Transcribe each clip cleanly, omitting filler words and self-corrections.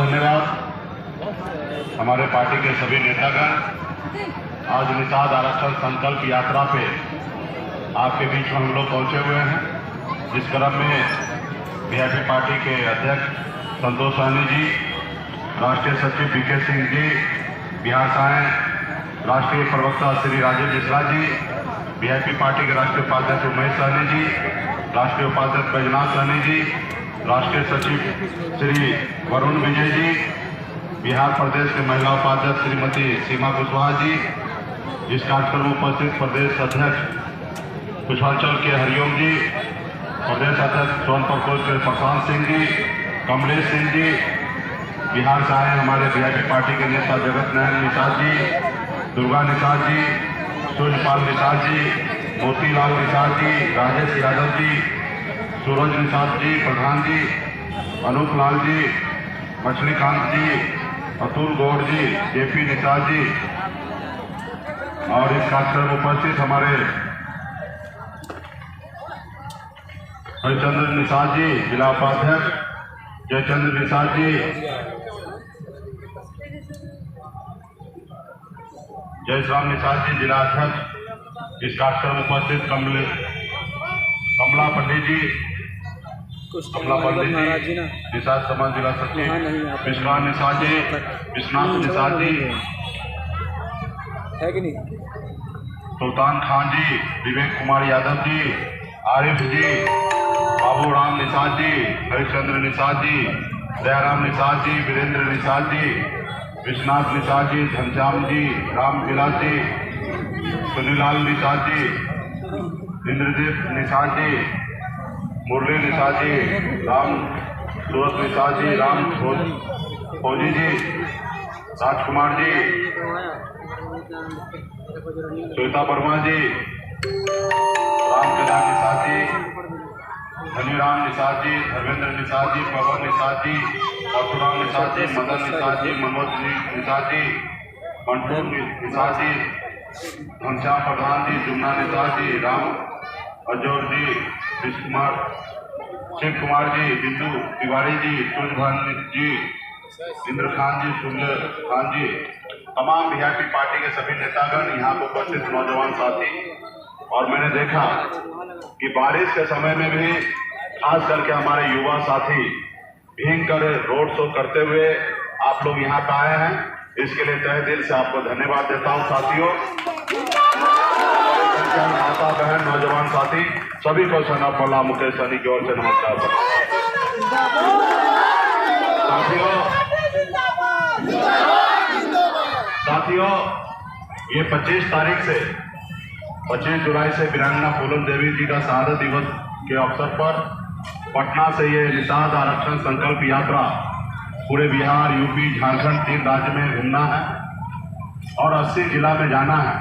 धन्यवाद। हमारे पार्टी के सभी नेतागण आज निषाद आरक्षण संकल्प यात्रा पे आपके बीच में हम लोग पहुंचे हुए हैं। इस क्रम में वीआईपी पार्टी के अध्यक्ष संतोष सहनी जी, राष्ट्रीय सचिव बीके सिंह जी, बिहार साय राष्ट्रीय प्रवक्ता श्री राजेश मिश्रा जी, वीआईपी पार्टी के राष्ट्रीय उपाध्यक्ष उमेश सहनी जी, राष्ट्रीय उपाध्यक्ष बैजनाथ सहनी जी, राष्ट्रीय सचिव श्री वरुण विजय जी, बिहार प्रदेश के महिला उपाध्यक्ष श्रीमती सीमा कुशवाहा जी, इस कार्यक्रम में उपस्थित प्रदेश अध्यक्ष कुशांचल के हरिओम जी, प्रदेश अध्यक्ष सोनपुर के प्रशांत सिंह जी, कमलेश सिंह जी, बिहार से आए हमारे वीआईपी पार्टी के नेता जगत नारायण निषाद जी, दुर्गा निषाद जी, सूर्यपाल निषाद जी, मोतीलाल निषाद जी, राजेश यादव जी, सूरज निषाद जी, प्रधान जी, अनूप लाल जी, मछलीकांत जी, अतुल गौड़ जी, जेपी निषाद जी और इस कार्यक्रम में उपस्थित हमारे हरिचंद्र निषाद जी, जिला उपाध्यक्ष जयचंद्र निषाद जी, जयश्राम निषाद जी, जिला अध्यक्ष, इस कार्यक्रम में उपस्थित कमला पंडित जी, कमला पंडित जी, निषाद समाज जिला सचिव विश्वनाथ निषाद जी, विश्वनाथ निषाद जी, है कि नहीं, सुल्तान खान जी, विवेक कुमार यादव जी, आरिफ जी, बाबू राम निषाद जी, हरिश्चंद्र निषाद जी, दयाराम निषाद जी, वीरेंद्र निषाद जी, विश्वनाथ निषाद जी, घनश्याम जी, राम विलास जी, सुनीलाल निषाद जी, इंद्रजीत निषाद जी, मुरली निषाद जी, राम सूरत निषाद जी, राम फौजी जी, राजकुमार जी, श्वेता वर्मा जी, राम केदार निषाद जी, धनीराम निषाद जी, धर्मेंद्र निषाद जी, पवन निषाद जी, परशुराम निषाद जी, मदन निषाद जी, मनोज निषाद जी, मंटूर निषाद जी, घनश्याम प्रधान जी, जुम्ना निषाद जी, राम अजोर जी, शिव कुमार जी, बिंदु तिवारी जी, सूर्यभान जी, इंद्र खान जी, सूर्य खान जी, तमाम वीआईपी पार्टी के सभी नेतागण, यहाँ पर उपस्थित नौजवान साथी। और मैंने देखा कि बारिश के समय में भी खास करके हमारे युवा साथी भीग कर रोड शो करते हुए आप लोग यहाँ पे आए हैं, इसके लिए तहे दिल से आपको धन्यवाद देता हूँ साथियों। माता बहन नौजवान साथी सभी को सना पला मुकेश सहनी की ओर से नमस्कार। साथियों ये 25 तारीख से 25 जुलाई से वीरांगना फूलन देवी जी का शहादत दिवस के अवसर पर पटना से ये निषाद आरक्षण संकल्प यात्रा पूरे बिहार, यूपी, झारखंड 3 राज्य में घूमना है और 80 जिला में जाना है।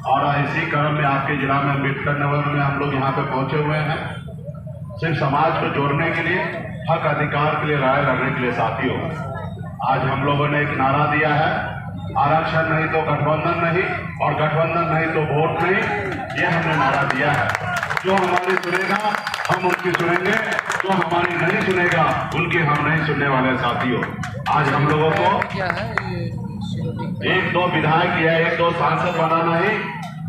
और इसी क्रम में आपके जिला में अम्बेडकर नगर में हम लोग यहाँ पे पहुंचे हुए हैं, सिर्फ समाज को जोड़ने के लिए, हक अधिकार के लिए राय लड़ने के लिए। साथियों आज हम लोगों ने एक नारा दिया है, आरक्षण नहीं तो गठबंधन नहीं और गठबंधन नहीं तो वोट नहीं, ये हमने नारा दिया है। जो हमारी सुनेगा हम उनकी सुनेंगे, जो हमारी नहीं सुनेगा उनकी हम नहीं सुनने वाले। साथियों आज हम लोगों को 1-2 विधायक या 1-2 सांसद बनाना ही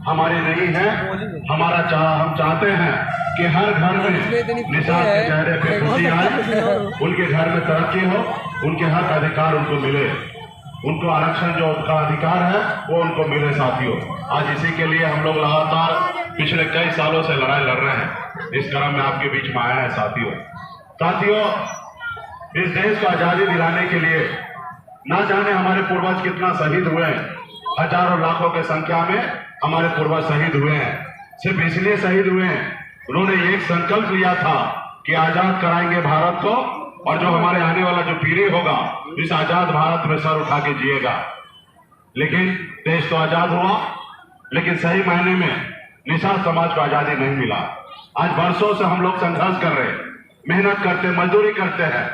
हमारी नहीं है। हम चाहते हैं कि हर घर में निषाद के चेहरे पे खुशी आए, उनके घर में तरक्की हो, उनके हक अधिकार उनको मिले, उनको आरक्षण जो उनका अधिकार है वो उनको मिले। साथियों आज इसी के लिए हम लोग लगातार पिछले कई सालों से लड़ाई लड़ रहे हैं, इस क्रम में आपके बीच में आए हैं। साथियों इस देश को आजादी दिलाने के लिए ना जाने हमारे पूर्वज कितना शहीद हुए हैं, हजारों लाखों की संख्या में हमारे पूर्वज शहीद हुए हैं। सिर्फ इसलिए शहीद हुए हैं, उन्होंने एक संकल्प लिया था कि आजाद कराएंगे भारत को, और जो हमारे आने वाला जो पीढ़ी होगा इस आजाद भारत में सर उठा के जिएगा। लेकिन देश तो आजाद हुआ, लेकिन सही मायने में निषाद समाज को आजादी नहीं मिला। आज वर्षों से हम लोग संघर्ष कर रहे हैं, मेहनत करते, मजदूरी करते हैं,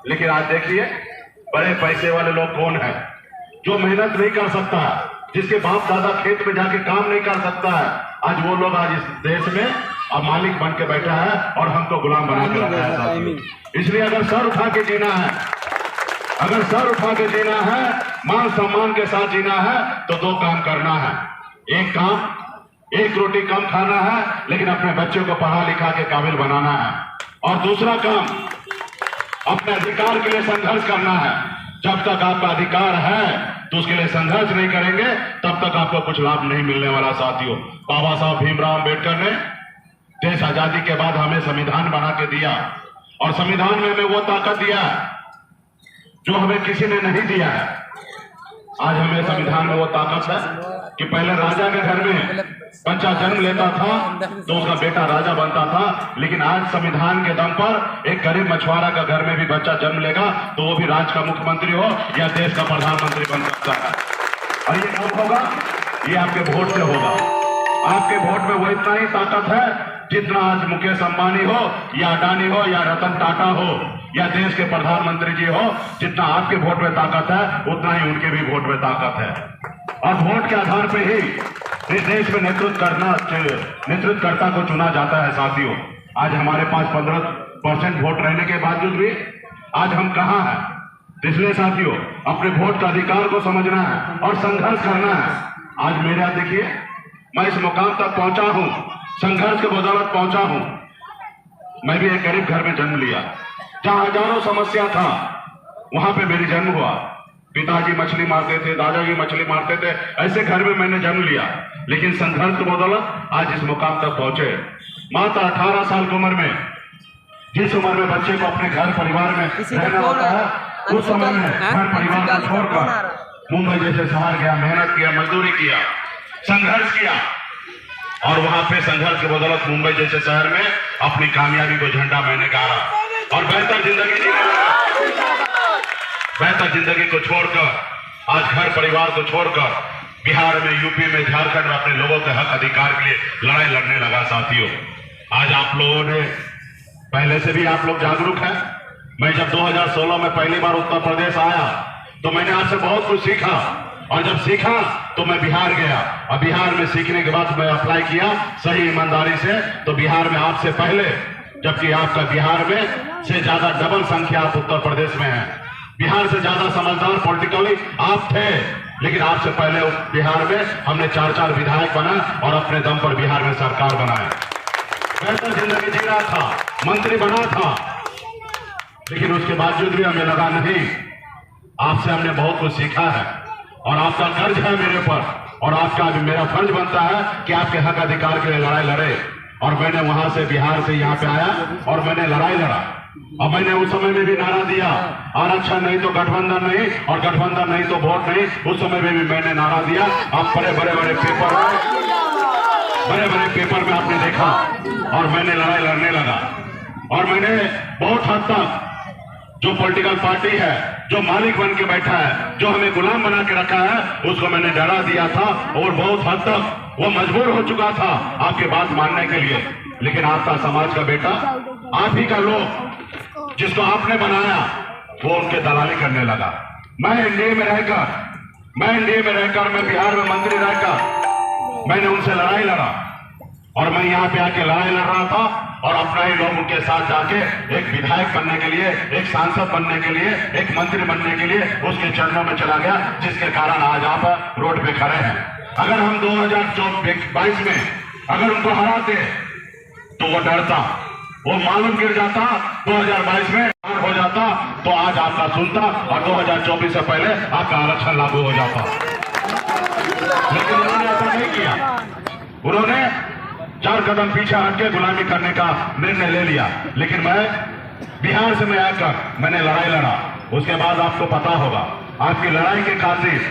लेकिन आज देखिए बड़े पैसे वाले लोग कौन है जो मेहनत नहीं कर सकता है, जिसके बाप दादा खेत में जाके काम नहीं कर सकता है, आज वो लोग आज इस देश में अब मालिक बन के बैठा है और हमको गुलाम बना के रखा है। इसलिए अगर सर उठा के जीना है अगर सर उठा के जीना है, मान सम्मान के साथ जीना है, तो दो काम करना है। एक काम, एक रोटी कम खाना है, लेकिन अपने बच्चों को पढ़ा लिखा के काबिल बनाना है। और दूसरा काम, अपने अधिकार के लिए संघर्ष करना है। जब तक आपका अधिकार है तो उसके लिए संघर्ष नहीं करेंगे, तब तक आपको कुछ लाभ नहीं मिलने वाला। साथियों, बाबा साहब भीमराव अम्बेडकर ने देश आजादी के बाद हमें संविधान बना के दिया, और संविधान में हमें वो ताकत दिया जो हमें किसी ने नहीं दिया है। आज हमें संविधान में वो ताकत है कि पहले राजा के घर में बच्चा जन्म लेता था तो उसका बेटा राजा बनता था, लेकिन आज संविधान के दम पर एक गरीब मछुआरा का घर में भी बच्चा जन्म लेगा तो वो भी राज्य का मुख्यमंत्री हो या देश का प्रधानमंत्री बन सकता है। और ये कब होगा? ये आपके वोट से होगा। आपके वोट में वो इतना ही ताकत है जितना आज मुकेश अंबानी हो या अडानी हो या रतन टाटा हो या देश के प्रधानमंत्री जी हो, जितना आपके वोट में ताकत है उतना ही उनके भी वोट में ताकत है। और वोट के आधार पे ही इस देश में नेतृत्वकर्ता को चुना जाता है। साथियों, आज हमारे पास 15% वोट रहने के बावजूद भी आज हम कहाँ हैं? इसलिए साथियों, अपने वोट का अधिकार को समझना है और संघर्ष करना है। आज मेरे यहाँ देखिए, मैं इस मुकाम तक पहुंचा हूं, संघर्ष के बदौलत पहुंचा हूं। मैं भी एक गरीब घर में जन्म लिया, जहां हजारों समस्या था, वहां पे मेरी जन्म हुआ। पिताजी मछली मारते थे, दादाजी मछली मारते थे, ऐसे घर में मैंने जन्म लिया, लेकिन संघर्ष के बदौलत आज इस मुकाम तक पहुंचे। मात्र 18 साल की उम्र में, जिस उम्र में बच्चे को अपने घर परिवार में रहना होता है, उस समय में घर परिवार को छोड़कर मुंबई जैसे शहर गया, मेहनत किया, मजदूरी किया, संघर्ष किया, और वहां पे संघर्ष के बदौलत मुंबई जैसे शहर में अपनी कामयाबी को झंडा मैंने गाड़ा और बेहतर जिंदगी जीने लगा। बेहतर जिंदगी को छोड़कर, आज घर परिवार को छोड़कर बिहार में, यूपी में, झारखंड में अपने लोगों के हक अधिकार के लिए लड़ाई लड़ने लगा। साथियों, आज आप लोगों ने, पहले से भी आप लोग जागरूक हैं। मैं जब 2016 में पहली बार उत्तर प्रदेश आया तो मैंने आपसे बहुत कुछ सीखा, और जब सीखा तो मैं बिहार गया, और बिहार में सीखने के बाद मैं अप्लाई किया सही ईमानदारी से, तो बिहार में आपसे पहले, जबकि आपका बिहार में से ज्यादा डबल संख्या आप उत्तर प्रदेश में है। बिहार से ज्यादा समझदार पॉलिटिकली आप थे, लेकिन आपसे पहले बिहार में हमने 4 विधायक बना और अपने दम पर बिहार में सरकार बनाया। बेहतर जिंदगी जी रहा था, मंत्री बना था, लेकिन उसके बावजूद भी हमें लगा नहीं, आपसे हमने बहुत कुछ सीखा है और आपका कर्ज है मेरे पर, और आपका मेरा फर्ज बनता है कि आपके हक अधिकार के लिए लड़ाई लड़े। और मैंने वहां से, बिहार से यहाँ पे आया और मैंने लड़ाई लड़ा, और मैंने उस समय में भी नारा दिया, आरक्षण नहीं तो गठबंधन नहीं, और गठबंधन नहीं तो वोट नहीं। उस समय में भी मैंने नारा दिया। आप बड़े बड़े पेपर में आपने देखा, और मैंने लड़ाई लड़ने लगा। और मैंने बहुत हद तक जो पॉलिटिकल पार्टी है, जो मालिक बन के बैठा है, जो हमें गुलाम बना के रखा है, उसको मैंने डरा दिया था, और बहुत हद तक वो मजबूर हो चुका था आपकी बात मानने के लिए। लेकिन आपका समाज का बेटा, आप ही का लोग जिसको आपने बनाया, वो उनके दलाली करने लगा। मैं एनडीए में रहकर, मैं बिहार में मंत्री रहकर मैंने उनसे लड़ाई लड़ा, और मैं यहाँ पे आके लड़ाई लड़ रहा था, और अपना ही लोग उनके साथ जाके एक विधायक बनने के लिए, एक सांसद बनने के लिए, एक मंत्री बनने के लिए उसके चरणों में चला गया, जिसके कारण आज आप रोड पे खड़े हैं। अगर हम 2022 में अगर उनको हराते तो वो डरता, वो मालूम गिर जाता, 2022 में हो जाता तो आज आपका सुनता, और 2024 से पहले आपका आरक्षण लागू हो जाता। लेकिन उन्होंने ऐसा नहीं किया। उन्होंने 4 कदम पीछे हट के गुलामी करने का निर्णय ले लिया। लेकिन मैं बिहार से आकर मैंने लड़ाई लड़ा। उसके बाद आपको पता होगा, आपकी लड़ाई के खातिर,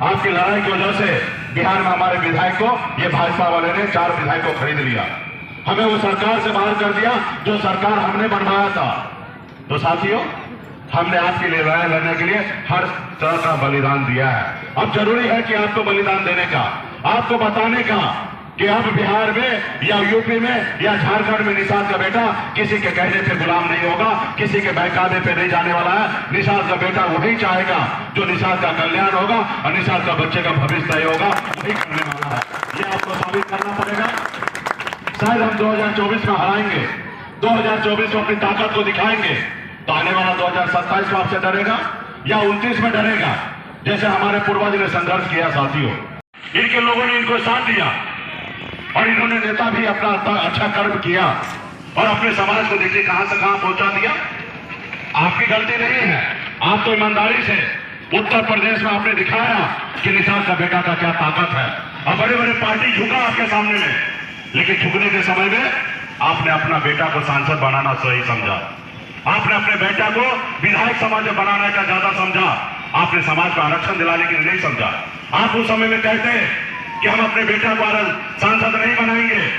आपकी लड़ाई की वजह से बिहार में हमारे विधायक को, ये भाजपा वाले ने 4 विधायक को खरीद लिया, हमें वो सरकार से बाहर कर दिया जो सरकार हमने बनवाया था। तो साथियों, हमने आपके लिए लड़ाई लड़ने के लिए हर तरह का बलिदान दिया है। अब जरूरी है कि आपको बलिदान देने का, आपको बताने का कि अब बिहार में या यूपी में या झारखंड में निषाद का बेटा किसी के कहने पे गुलाम नहीं होगा, किसी के बहकावे पे नहीं जाने वाला है। निषाद का बेटा वही चाहेगा जो निषाद का कल्याण होगा, और निषाद का बच्चे का भविष्य तय होगा, वही करने वाला है। ये आपको साबित करना पड़ेगा। शायद हम 2024 में हराएंगे, 2024 में अपनी ताकत को दिखाएंगे, तो आने वाला 2027 को आपसे डरेगा, या 29 में डरेगा? जैसे हमारे पूर्वज ने संघर्ष किया साथियों, इनके लोगों ने इनको साथ दिया और इन्होंने नेता भी अपना अच्छा कर्म किया और अपने समाज को देखिए कहां से कहां पहुंचा दिया। आपकी गलती नहीं है, आप तो ईमानदारी से उत्तर प्रदेश में आपने दिखाया कि निषाद का बेटा का क्या ताकत है और बड़े बड़े पार्टी झुका आपके सामने में, लेकिन झुकने के समय में आपने अपना बेटा को सांसद बनाना सही समझा, आपने अपने बेटा को विधायक समाज में बनाने का ज्यादा समझा, आपने समाज को आरक्षण दिलाने के लिए नहीं समझा। आप उस समय में कहते कि हम अपने बेटा को सांसद नहीं बनाएंगे,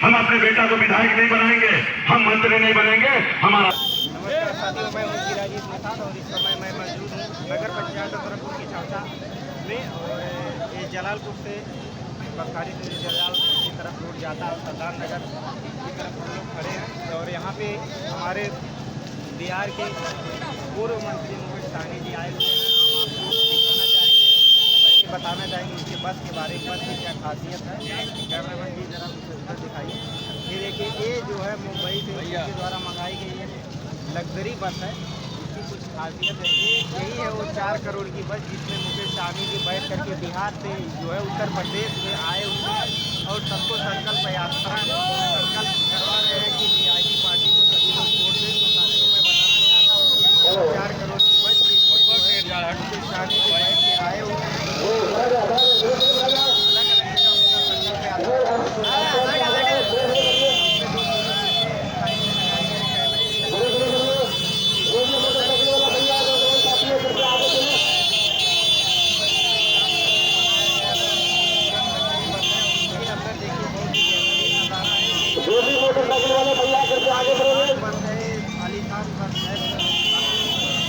हम अपने बेटा को विधायक नहीं बनाएंगे, हम मंत्री नहीं बनेंगे, हमारा। साथियों, मैं हूं राजेश निषाद और इस समय मैं मौजूद हूं नगर पंचायत गोरखपुर की चौसा में और ये जलालपुर से बखारी से जलालपुर की तरफ रोड जाता है, सरदार नगर की तरफ हम लोग खड़े हैं और यहाँ पे हमारे बिहार के पूर्व मंत्री मुकेश सहनी जी आए हुए हैं। हम आपको दिखाना चाहेंगे, पहले बताना चाहेंगे उसके बस के बारे में, बस की क्या खासियत है। कैमरामैन जी जरा मुझे उधर दिखाइए। ये देखिए, ये जो है मुंबई से उनके द्वारा मंगाई गई है लग्जरी बस है। इसकी कुछ खासियत है, यही है वो 4 करोड़ की बस जिसमें मुकेश सहनी जी बैठ करके बिहार से जो है उत्तर प्रदेश में आए हुए हैं और सबको संकल्प यात्रा संकल्प करवा रहे हैं कि वीआईपी पार्टी को सभी लोग वोट दें। तो साथियों मैं बताना चाहता हूँ कि 4 करोड़ की बस मुकेश सहनी जी बैठ के आए हुए हैं। अलग अलग जगह उनका संकल्प यात्रा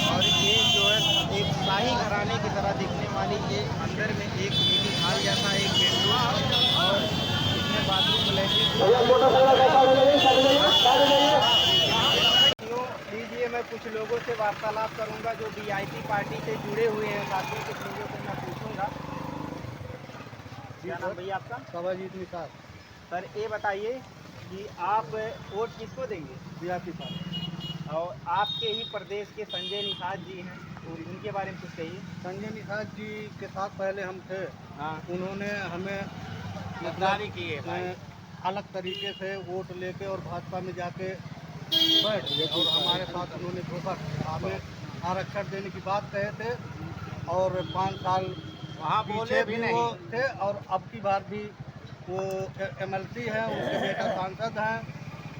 और ये जो है एक शाही घराने की तरह दिखने वाली, ये अंदर में एक मिनी हॉल जैसा एक बेडरूम और इसमें बाथरूम लीजिए। मैं कुछ लोगों से वार्तालाप करूंगा जो वीआईपी पार्टी से जुड़े हुए हैं। साथियों कुछ लोगों से मैं पूछूंगा। क्या नाम भैया आपका? सवाजीत निषाद। सर ये बताइए कि आप वोट किसको देंगे? VIP party. और आपके ही प्रदेश के संजय निषाद जी हैं, उनके बारे में कुछ कहिए। संजय निषाद जी के साथ पहले हम थे। हाँ, उन्होंने हमें गद्दारी की है, अलग तरीके से वोट लेके और भाजपा में जाके बैठ गए और हमारे साथ उन्होंने धोखा, हमें आरक्षण देने की बात कहे थे और 5 साल वहाँ बोले भी नहीं वो थे और अब की बार भी वो MLC है, उनके बेटा सांसद हैं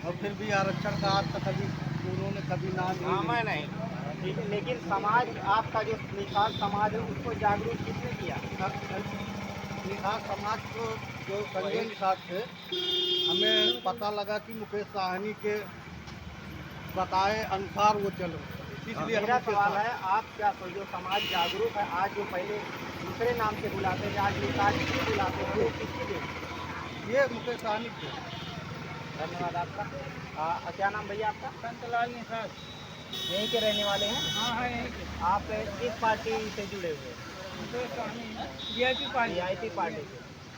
और फिर भी आरक्षण का आज तक उन्होंने कभी नाम नहीं। ठीक है, लेकिन समाज आपका जो निषाद समाज है उसको जागरूक किसने किया? निषाद समाज को जो संजय निषाद थे, हमें पता लगा कि मुकेश सहनी के बताए अनुसार वो चल रहे, इसलिए मेरा सवाल है आप क्या सोचो, समाज जागरूक है? आज जो पहले दूसरे नाम से बुलाते थे आज निषाद जी बुलाते हैं, वो किसके लिए? ये मुकेश सहनी थे। धन्यवाद आपका। क्या नाम भैया आपका? संतलाल निषाद। यहीं के रहने वाले हैं? हाँ यहीं के। आप किस पार्टी से जुड़े हुए हैं? वीआईपी पार्टी से।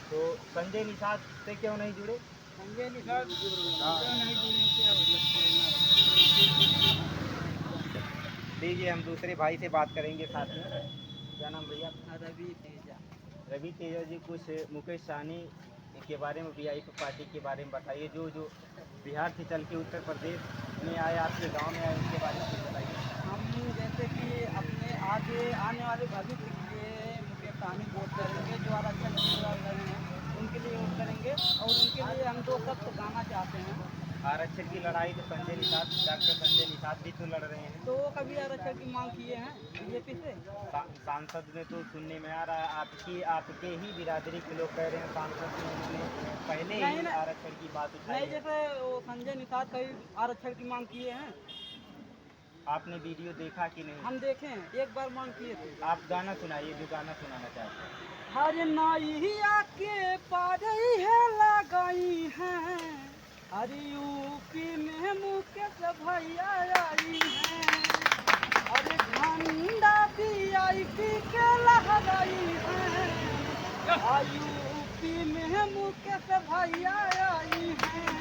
तो संजय निषाद से क्यों नहीं जुड़े? संजय निषाद क्यों नहीं जुड़े? दीजिए हम दूसरे भाई से बात करेंगे साथ में। क्या नाम भैया? रवि तेजा। रवि तेजा जी, कुछ मुकेश सहनी के बारे में, वीआईपी पार्टी के बारे में बताइए। जो बिहार से चल के उत्तर प्रदेश में आए, आपके गांव में आए, उनके बारे में बताइए। हम जैसे कि अपने आगे आने वाले भविष्य के लिए मुकेश सहनी वोट करेंगे, जो आरक्षण रहे हैं उनके लिए वोट करेंगे और उनके लिए हम 2 शब्द गाना चाहते हैं। आरक्षण की लड़ाई तो संजय निषाद, डॉक्टर संजय निषाद भी तो लड़ रहे हैं। तो वो कभी आरक्षण की मांग किए हैं बीजेपी से? सांसद में तो सुनने में आ रहा है आपके ही बिरादरी के लोग कह रहे हैं सांसद में उन्होंने पहले ही आरक्षण की बात उठाई। नहीं, जैसे वो संजय निषाद कभी आरक्षण की मांग किए हैं? आपने वीडियो देखा कि नहीं? हम देखे हैं, एक बार मांग किए थे। आप गाना सुनाइए, जो गाना सुनाना चाहते हैं। हर नाई आके पारई है लगाई हैं, हर यूपी में मुकेश भैया आई हैं, अरे झंडा वीआईपी के लहराई हैं, यूपी में मुकेश भैया आई हैं,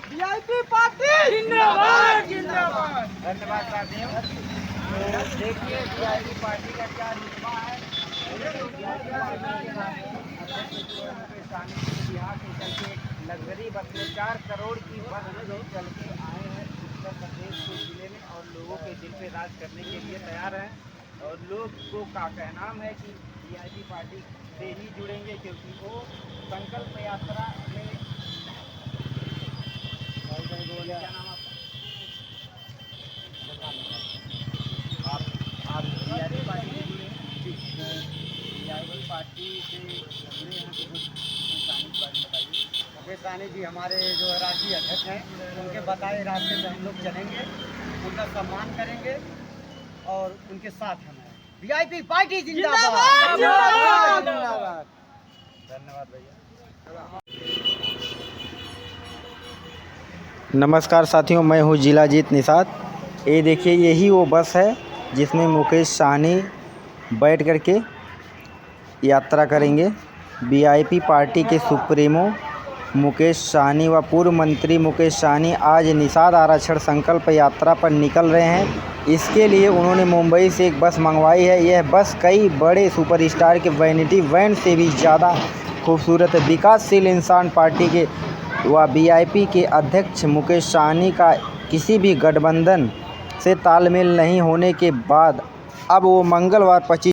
वीआईपी पार्टी जिंदाबाद जिंदाबाद। धन्यवाद साथियों। देखिए वीआईपी पार्टी का क्या रुतबा है। बिहार से चल के लग्जरी बस में 4 करोड़ की बस में चल के आए हैं उत्तर प्रदेश के जिले में और लोगों के दिल पे राज करने के लिए तैयार हैं। और लोग को का कहना है कि वीआईपी पार्टी से ही जुड़ेंगे क्योंकि वो संकल्प यात्रा में क्या नाम आप वीआईपी पार्टी से जुड़े हैं? वीआईपी पार्टी से जुड़े हैं तो कुछ इंसानी के बारे में बताइए। मुकेश सहनी जी हमारे जो राष्ट्रीय अध्यक्ष हैं, उनके बताए रास्ते पे हम लोग चलेंगे, उनका सम्मान करेंगे और उनके साथ हम हैं। वीआईपी पार्टी जिंदाबाद। धन्यवाद भैया। नमस्कार साथियों, मैं हूँ जिलाजीत निषाद। ये देखिए, यही वो बस है जिसमें मुकेश सहनी बैठ करके यात्रा करेंगे। वीआईपी पार्टी के सुप्रीमो मुकेश सहनी व पूर्व मंत्री मुकेश सहनी आज निषाद आरक्षण संकल्प यात्रा पर निकल रहे हैं। इसके लिए उन्होंने मुंबई से एक बस मंगवाई है। यह बस कई बड़े सुपरस्टार के वैनिटी वैन से भी ज़्यादा खूबसूरत है। विकासशील इंसान पार्टी के व वीआईपी के अध्यक्ष मुकेश सहनी का किसी भी गठबंधन से तालमेल नहीं होने के बाद अब वो मंगलवार 25